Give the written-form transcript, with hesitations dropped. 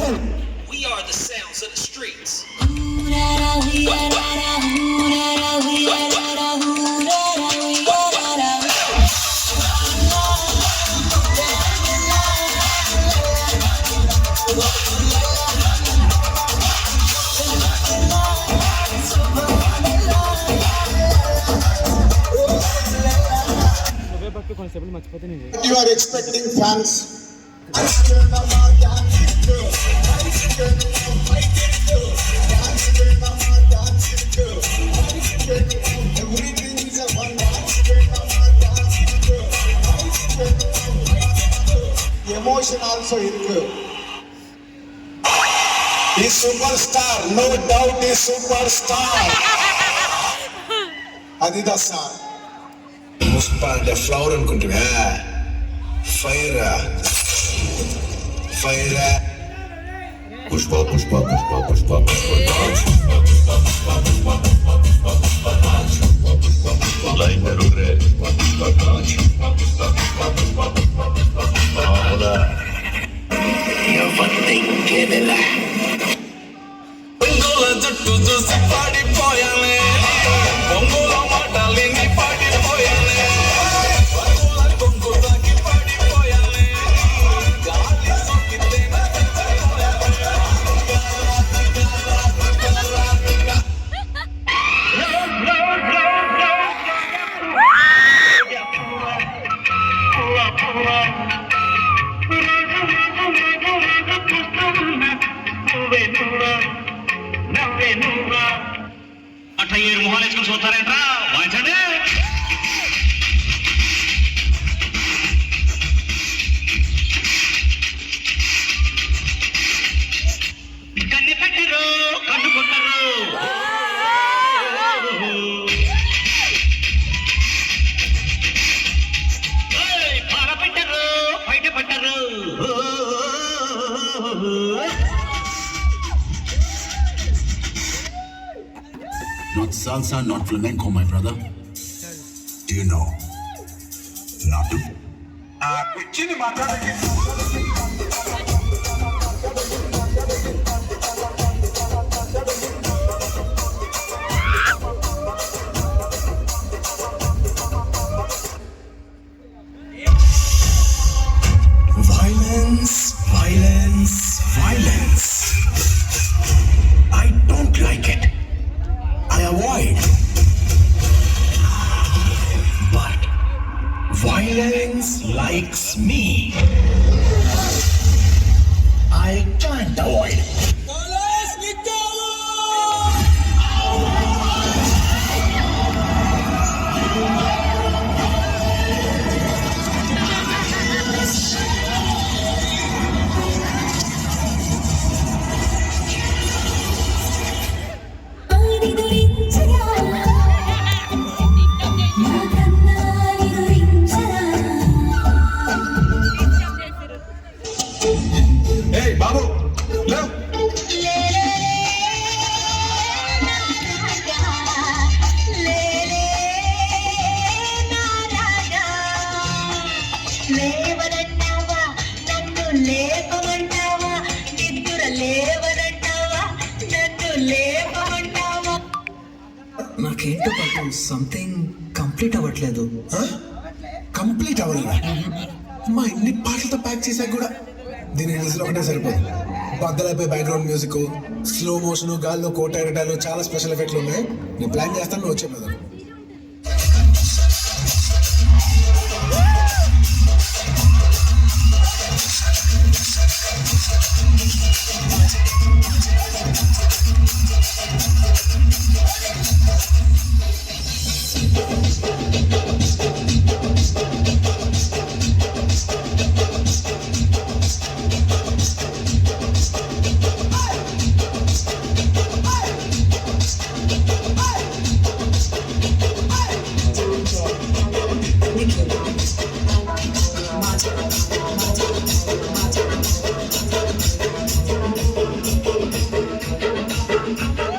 We are the sounds of the streets. You are expecting fans. Emotion also irukku. He's superstar, no doubt he's superstar. Adidas sir. Puspa the flower anukuntuva. Fire. Pushpa. Like the red. జట్టు చూసి పాడిపోయానే బొంగుల మాటలిని పాడిపోయానే కొంగు తాకి పాడిపోయానే గాలి సోకితే అట్టయ్యేరు మొహాలు వేసుకుని చూస్తారేంట్రా వాయించండి. కన్ను పెట్టరు కన్ను కొట్టరు పార పెట్టరు బయట పట్టరు. Not salsa, not flamenco, my brother. Do you know? Not. Violence. I don't like it. I avoid. But violence likes me. I can't avoid. Hey babu, lev. లేవనంటావా నన్ను లేపమంటావా నిద్ర లేవనంటావా నన్ను లేపమంటావా. నాకేంటో పాపం సంథింగ్ కంప్లీట్ అవ్వట్లేదు. కంప్లీట్ అవ్వలేదా? మా ఇన్ని పాటలతో ప్యాక్ చేశాక కూడా దీని రిలీజ్లో ఒకటే సరిపోదు. బద్దలైపోయి బ్యాక్గ్రౌండ్ మ్యూజిక్, స్లో మోషన్, గాల్లో కోట ఎగటాలు, చాలా స్పెషల్ ఎఫెక్ట్లు ఉన్నాయి. నేను ప్లాన్ చేస్తాను, నువ్వు వచ్చే